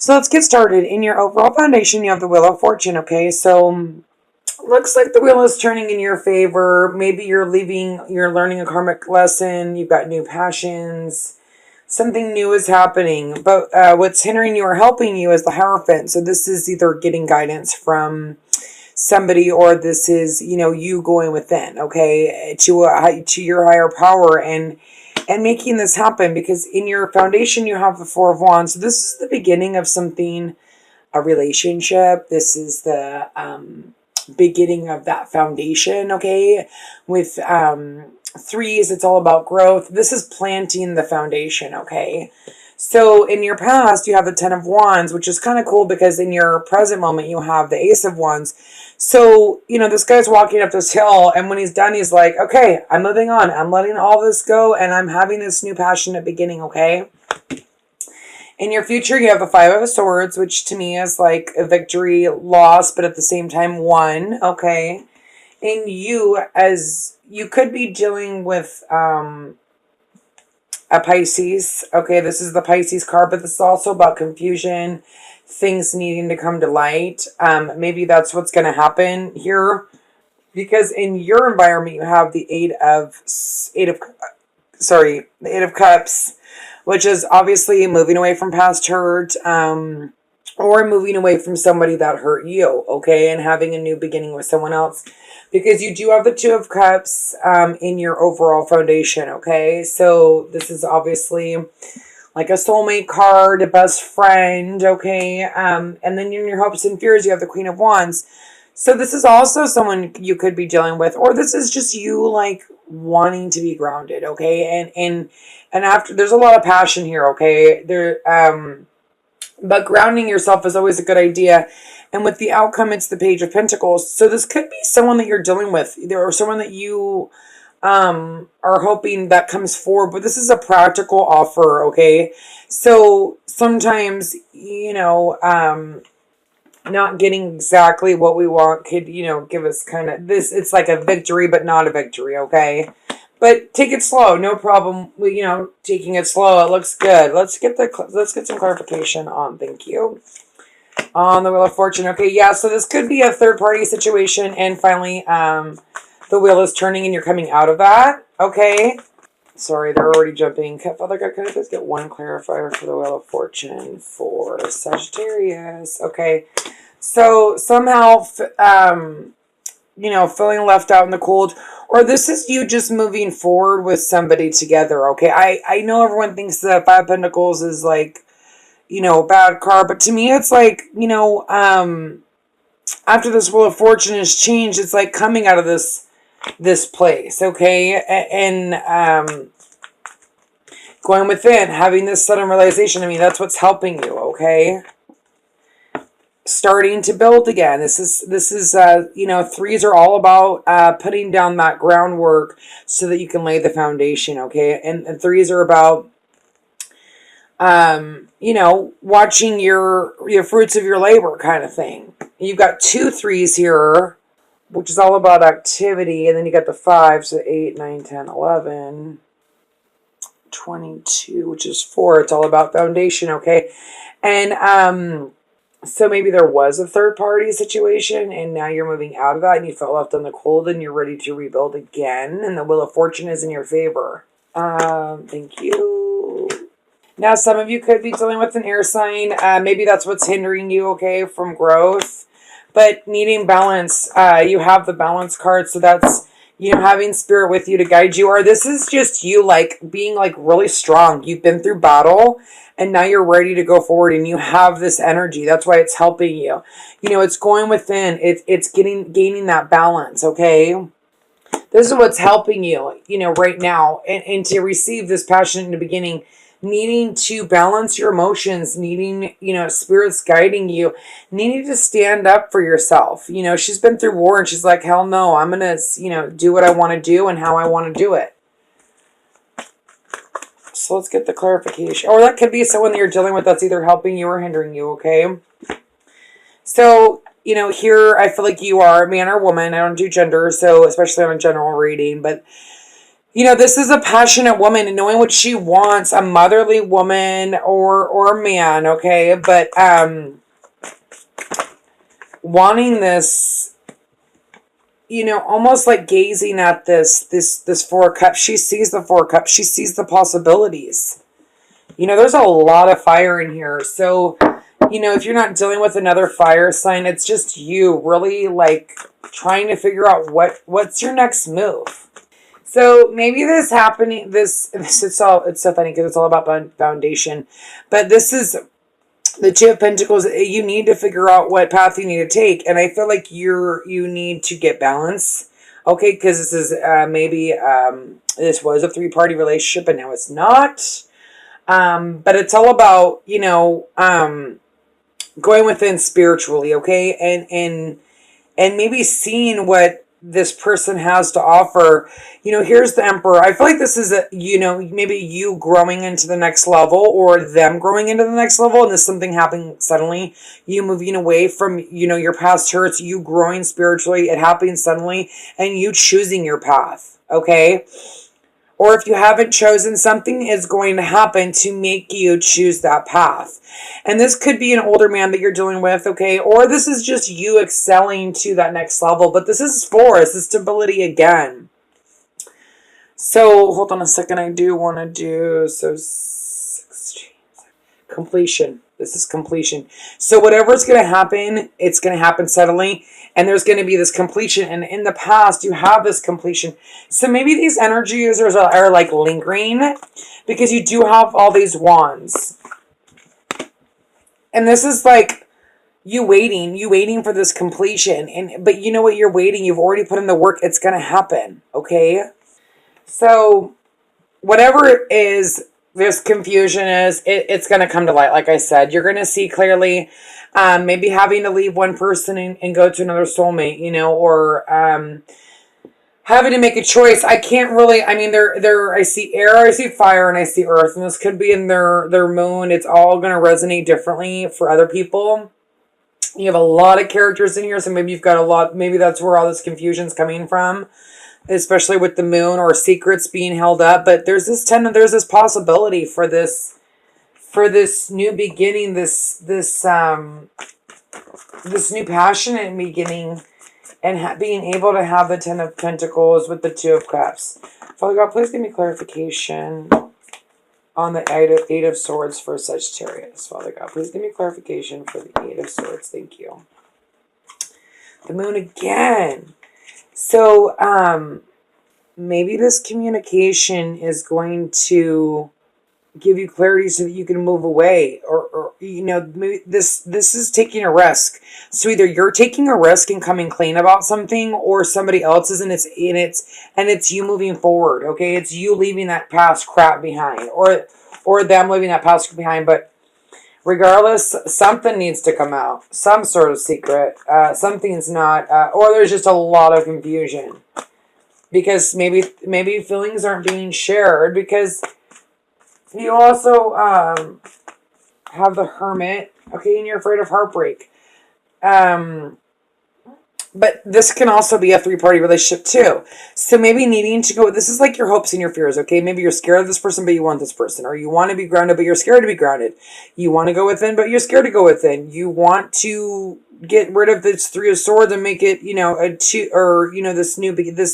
So let's get started. In your overall foundation, you have the Wheel of Fortune, okay? So looks like the wheel is turning in your favor. Maybe you're learning a karmic lesson. You've got new passions. Something new is happening. But what's hindering you or helping you is the Hierophant. So this is either getting guidance from somebody, or this is, you going within, okay, to your higher power and making this happen, because in your foundation you have the Four of Wands. So this is the beginning of something, a relationship. This is the beginning of that foundation, okay? With threes, it's all about growth. This is planting the foundation, okay? So in your past, you have the Ten of Wands, which is kind of cool because in your present moment, you have the Ace of Wands. So, this guy's walking up this hill, and when he's done, he's like, okay, I'm moving on. I'm letting all this go, and I'm having this new passionate beginning, okay? In your future, you have the Five of Swords, which to me is like a victory, loss, but at the same time, won, okay? And you could be dealing with a Pisces. Okay, this is the Pisces card, but this is also about confusion, things needing to come to light. Maybe that's what's going to happen here, because in your environment you have the Eight of Cups, which is obviously moving away from past hurt, or moving away from somebody that hurt you, okay, and having a new beginning with someone else. Because you do have the Two of Cups in your overall foundation, okay? So this is obviously like a soulmate card, a best friend, okay? And then in your hopes and fears, you have the Queen of Wands. So this is also someone you could be dealing with, or this is just you like wanting to be grounded, okay? And after, there's a lot of passion here, okay? But grounding yourself is always a good idea. And with the outcome, it's the Page of Pentacles. So this could be someone that you're dealing with, or someone that you are hoping that comes forward. But this is a practical offer, okay? So sometimes, not getting exactly what we want could, give us kind of this. It's like a victory, but not a victory, okay? But take it slow, no problem. Taking it slow, it looks good. Let's get some clarification on. Thank you. On the Wheel of Fortune. Okay, yeah, so this could be a third-party situation, and finally, the wheel is turning and you're coming out of that, okay? Sorry, they're already jumping. Father God, can I just get one clarifier for the Wheel of Fortune for Sagittarius? Okay, so somehow, feeling left out in the cold, or this is you just moving forward with somebody together, okay? I know everyone thinks that Five of Pentacles is like, a bad card, but to me it's like, after this Wheel of Fortune has changed, it's like coming out of this place, okay? And going within, having this sudden realization, that's what's helping you, okay? Starting to build again. This is threes are all about putting down that groundwork so that you can lay the foundation, okay? And threes are about watching your fruits of your labor kind of thing. You've got 2 threes here, which is all about activity. And then you got the 5, so 8, 9, 10, 11, 22, which is 4. It's all about foundation, okay? And so maybe there was a third party situation and now you're moving out of that and you felt left in the cold and you're ready to rebuild again. And the Wheel of Fortune is in your favor. Thank you. Now, some of you could be dealing with an air sign. Maybe that's what's hindering you, okay, from growth. But needing balance, you have the balance card. So that's, having spirit with you to guide you. Or this is just you, like, being, like, really strong. You've been through battle, and now you're ready to go forward, and you have this energy. That's why it's helping you. It's going within. It's gaining that balance, okay? This is what's helping you, right now. And to receive this passion in the beginning, needing to balance your emotions, needing, spirits guiding you, needing to stand up for yourself. She's been through war and she's like, hell no, I'm going to, do what I want to do and how I want to do it. So let's get the clarification. Or that could be someone that you're dealing with that's either helping you or hindering you, okay? So, here I feel like you are a man or woman. I don't do gender, so especially on a general reading, but this is a passionate woman and knowing what she wants, a motherly woman or man, okay? But wanting this, almost like gazing at this Four of Cups. She sees the Four of Cups. She sees the possibilities. There's a lot of fire in here. So, if you're not dealing with another fire sign, it's just you really like trying to figure out what's your next move. So maybe it's so funny because it's all about foundation, but this is the Two of Pentacles. You need to figure out what path you need to take. And I feel like you need to get balance. Okay. Cause this is, maybe, this was a 3-party relationship and now it's not. But it's all about, going within spiritually. Okay. And maybe seeing what this person has to offer. Here's the Emperor. I feel like this is maybe you growing into the next level or them growing into the next level, and this something happening suddenly, you moving away from your past hurts, you growing spiritually, it happening suddenly, and you choosing your path. Okay. Or if you haven't chosen, something is going to happen to make you choose that path. And this could be an older man that you're dealing with, okay? Or this is just you excelling to that next level. But this is force, this stability again. So, hold on a second. I do want to do, 16, completion. This is completion. So whatever's going to happen, it's going to happen suddenly. And there's going to be this completion. And in the past, you have this completion. So maybe these energies are like lingering because you do have all these wands. And this is like you waiting for this completion. But you know what you're waiting? You've already put in the work. It's going to happen. Okay. So whatever it is, this confusion is, it's going to come to light. Like I said, you're going to see clearly, maybe having to leave one person and go to another soulmate, or having to make a choice. I can't really, I see air, I see fire, and I see earth, and this could be in their moon. It's all going to resonate differently for other people. You have a lot of characters in here, so maybe you've got a lot, maybe that's where all this confusion's coming from. Especially with the moon or secrets being held up. But there's this possibility for this new beginning, this new passionate beginning, and being able to have the 10 of Pentacles with the 2 of Cups. Father God, please give me clarification on the 8 of Swords for Sagittarius. Father God, please give me clarification for the 8 of Swords. Thank you. The moon again. So, maybe this communication is going to give you clarity so that you can move away, or maybe this is taking a risk. So either you're taking a risk and coming clean about something, or somebody else is, and it's you moving forward. Okay. It's you leaving that past crap behind, or them leaving that past behind. But regardless, something needs to come out. Some sort of secret. Something's not, or there's just a lot of confusion. Because maybe feelings aren't being shared. Because you also have the Hermit. Okay, and you're afraid of heartbreak. But this can also be a 3-party relationship too. So maybe needing to go, this is like your hopes and your fears, okay? Maybe you're scared of this person, but you want this person. Or you want to be grounded, but you're scared to be grounded. You want to go within, but you're scared to go within. You want to get rid of this 3 of Swords and make it, a 2, or,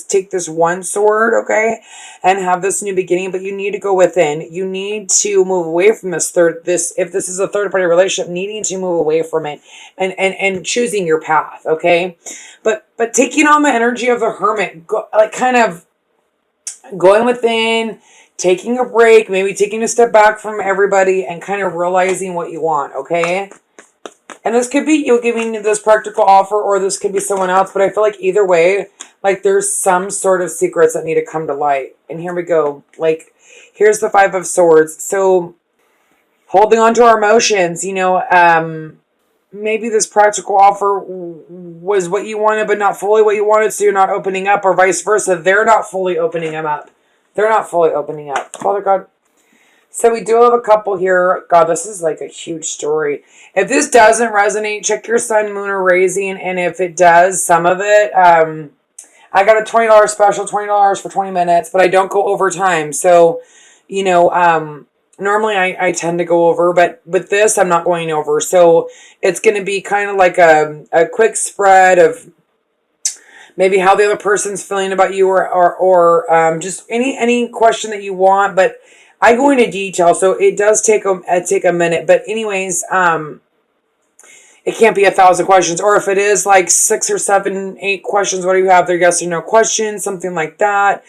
take this 1 sword, okay? And have this new beginning, but you need to go within. You need to move away from if this is a 3rd-party relationship, needing to move away from it and choosing your path, okay? But taking on the energy of the Hermit, kind of going within, taking a break, maybe taking a step back from everybody and kind of realizing what you want, okay? And this could be you giving this practical offer, or this could be someone else. But I feel like either way, there's some sort of secrets that need to come to light. And here we go. Here's the 5 of Swords. So holding on to our emotions, maybe this practical offer was what you wanted, but not fully what you wanted. So you're not opening up, or vice versa. They're not fully opening them up. They're not fully opening up. Father God. So we do have a couple here. God, this is like a huge story. If this doesn't resonate, check your sun, moon, or rising. And if it does, some of it, I got a $20 special, $20 for 20 minutes, but I don't go over time. So, normally I tend to go over, but with this, I'm not going over. So it's going to be kind of like a quick spread of maybe how the other person's feeling about you, or just any question that you want. But I go into detail, so it does take a minute. But anyways, it can't be 1,000 questions, or if it is like 6 or 7, 8 questions, what do you have there? Yes or no questions, something like that.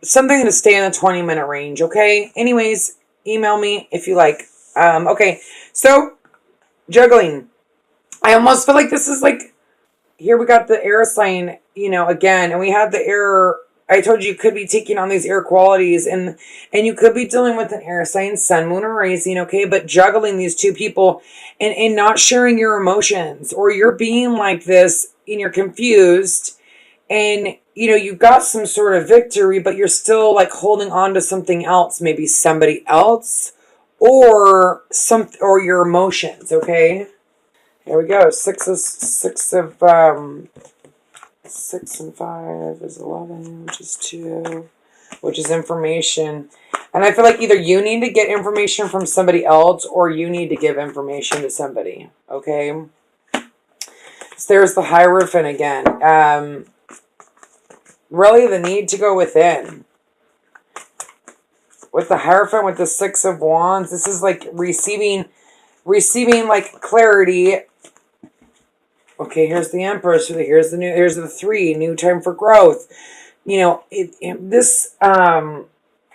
Something to stay in the 20-minute range. Okay. Anyways, email me if you like. Okay. So juggling. I almost feel like this is like, here we got the air sign, again, and we had the air. I told you could be taking on these air qualities, and you could be dealing with an air sign, sun, moon, or rising, okay? But juggling these two people and not sharing your emotions, or you're being like this and you're confused, and you've got some sort of victory, but you're still like holding on to something else, maybe somebody else, or your emotions, okay? There we go. 6 and 5 is 11, which is 2, which is information. And I feel like either you need to get information from somebody else, or you need to give information to somebody. Okay. So there's the Hierophant again. Really the need to go within. With the Hierophant, with the 6 of Wands, this is like receiving like clarity. Okay, here's the Empress. Here's the 3, new time for growth.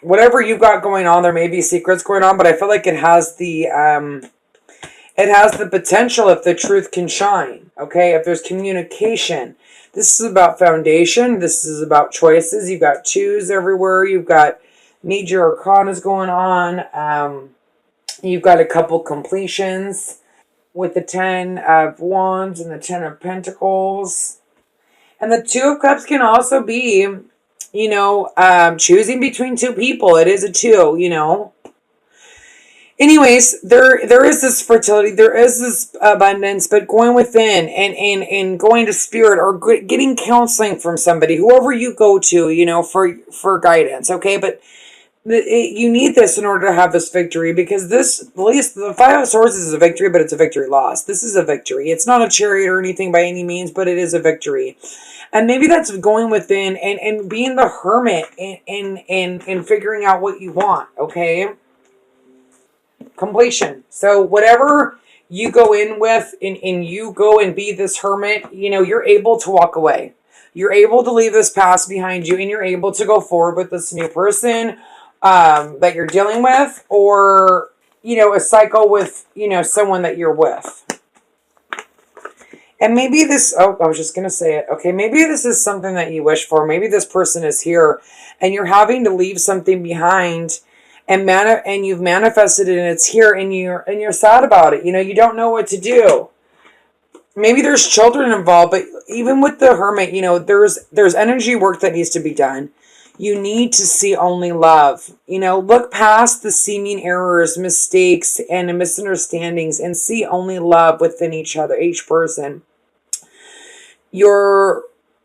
Whatever you've got going on, there may be secrets going on, but I feel like it has the potential if the truth can shine. Okay, if there's communication. This is about foundation. This is about choices. You've got 2s everywhere. You've got major arcanas going on. You've got a couple completions with the 10 of Wands and the 10 of Pentacles. And the 2 of Cups can also be, choosing between 2 people. It is a 2, Anyways, there is this fertility, there is this abundance, but going within and going to spirit, or getting counseling from somebody, whoever you go to, for guidance, okay? But you need this in order to have this victory, because at least the 5 of Swords is a victory, but it's a victory lost. This is a victory. It's not a chariot or anything by any means, but it is a victory. And maybe that's going within and being the hermit and figuring out what you want, okay? Completion. So whatever you go in with and you go and be this hermit, you're able to walk away. You're able to leave this past behind you, and you're able to go forward with this new person that you're dealing with, or, a cycle with, someone that you're with. And maybe this, I was just going to say it. Okay, maybe this is something that you wish for. Maybe this person is here and you're having to leave something behind, and you've manifested it and it's here, and you're sad about it. You don't know what to do. Maybe there's children involved, but even with the hermit, there's energy work that needs to be done. You need to see only love. Look past the seeming errors, mistakes, and misunderstandings, and see only love within each other, each person. Your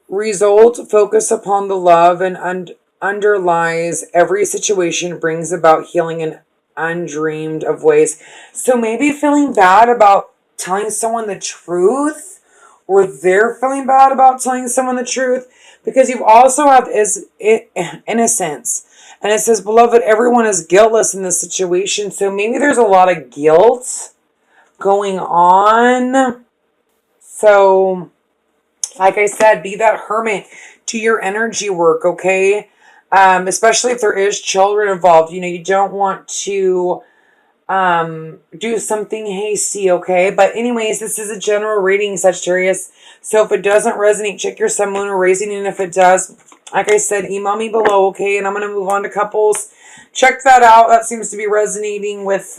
result, focus upon the love and underlies every situation, brings about healing in undreamed of ways. So maybe feeling bad about telling someone the truth, or they're feeling bad about telling someone the truth, because you also have innocence. And it says, beloved, everyone is guiltless in this situation. So maybe there's a lot of guilt going on. So, like I said, be that hermit to your energy work, okay? Especially if there is children involved. You don't want to do something hasty, okay? But anyways, this is a general reading, Sagittarius. So if it doesn't resonate, check your sun, moon, or rising. And if it does, like I said, email me below, okay? And I'm going to move on to couples. Check that out. That seems to be resonating with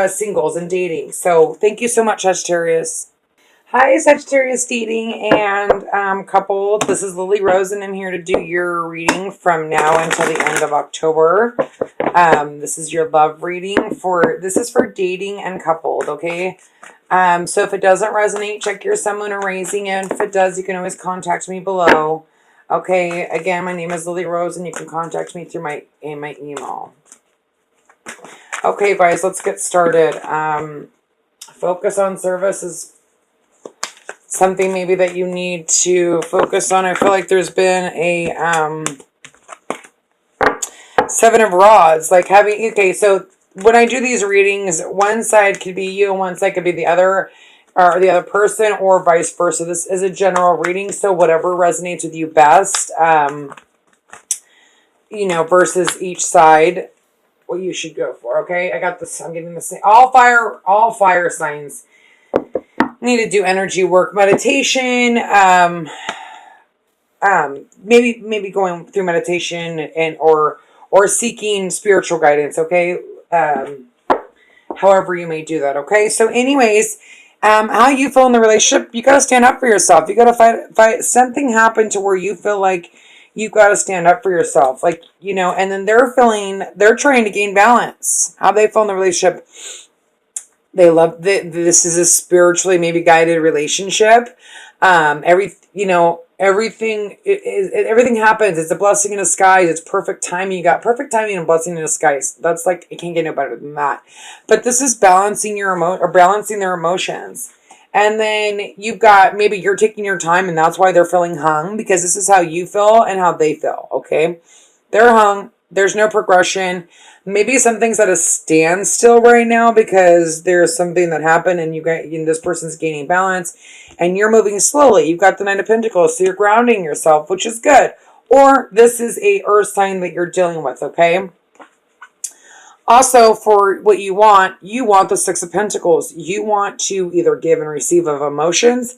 singles and dating. So thank you so much, Sagittarius. Hi, Sagittarius dating and couple. This is Lily Rose, and I'm here to do your reading from now until the end of October. This is your love reading this is for dating and coupled, okay? So if it doesn't resonate, check your sun, moon, or rising, and if it does, you can always contact me below. Okay, again, my name is Lily Rose, and you can contact me through my email. Okay, guys, let's get started. Focus on service is something maybe that you need to focus on. I feel like there's been a Seven of Rods, like having, okay, so when I do these readings, one side could be you and one side could be the other, or the other person, or vice versa. This is a general reading, so whatever resonates with you best, you know, versus each side, what you should go for, okay? I got this, I'm getting the same, all fire signs need to do energy work, meditation, maybe going through meditation and or seeking spiritual guidance, okay? However you may do that, okay? So anyways, how you feel in the relationship, you got to stand up for yourself. You got to fight. Something happened to where you feel like you got to stand up for yourself, like, you know, and then they're trying to gain balance. How they feel in the relationship. They love this is a spiritually maybe guided relationship. Everything happens. It's a blessing in disguise. It's perfect timing. You got perfect timing and blessing in disguise. That's like, it can't get no better than that. But this is balancing balancing their emotions. And then you've got, maybe you're taking your time and that's why they're feeling hung, because this is how you feel and how they feel. Okay. They're hung. There's no progression. Maybe something's at a standstill right now because there's something that happened and this person's gaining balance and you're moving slowly. You've got the Nine of Pentacles, so you're grounding yourself, which is good. Or this is a earth sign that you're dealing with, okay? Also, for what you want the Six of Pentacles. You want to either give and receive of emotions,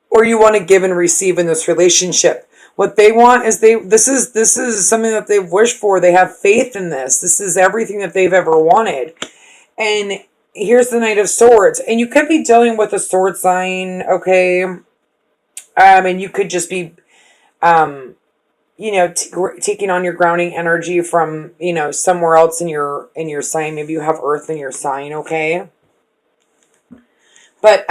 or you want to give and receive in this relationship. What they want is this is something that they've wished for. They have faith in this. This is everything that they've ever wanted. And here's the Knight of Swords. And you could be dealing with a sword sign, okay? And you could just be, you know, taking on your grounding energy from, you know, somewhere else in your sign. Maybe you have Earth in your sign, okay? But,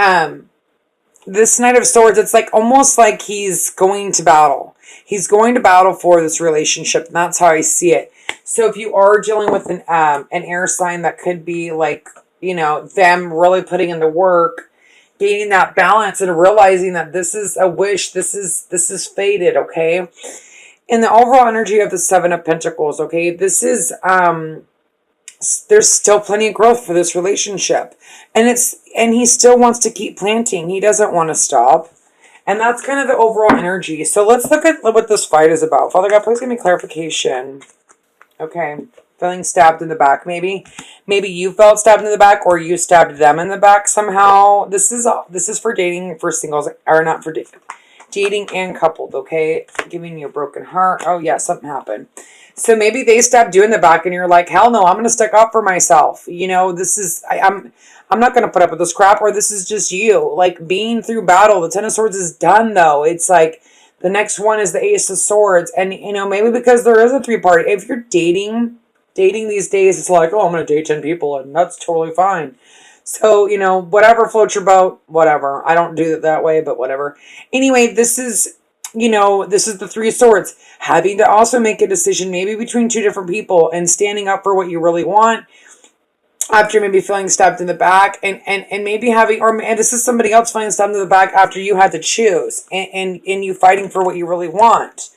this Knight of Swords, it's like almost like he's going to battle. He's going to battle for this relationship, and that's how I see it. So if you are dealing with an air sign, that could be like, you know, them really putting in the work, gaining that balance and realizing that this is a wish, this is fated, okay? In the overall energy of the Seven of Pentacles, okay, this is there's still plenty of growth for this relationship. And he still wants to keep planting. He doesn't want to stop. And that's kind of the overall energy. So let's look at what this fight is about. Father God, please give me clarification. Okay. Feeling stabbed in the back, maybe. Maybe you felt stabbed in the back, or you stabbed them in the back somehow. This is for dating, for singles, or not for dating and coupled, okay? Giving you a broken heart. Oh yeah, something happened. So maybe they stabbed you in the back and you're like, hell no, I'm going to stick up for myself. You know, this is, I'm not going to put up with this crap, or this is just you. Like, being through battle. The Ten of Swords is done, though. It's like, the next one is the Ace of Swords. And, you know, maybe because there is a three-party. If you're dating these days, it's like, oh, I'm going to date 10 people, and that's totally fine. So, you know, whatever floats your boat, whatever. I don't do it that way, but whatever. Anyway, this is, you know, this is the Three of Swords. Having to also make a decision maybe between two different people and standing up for what you really want after maybe feeling stabbed in the back, and maybe having, and this is somebody else feeling stabbed in the back after you had to choose and you fighting for what you really want.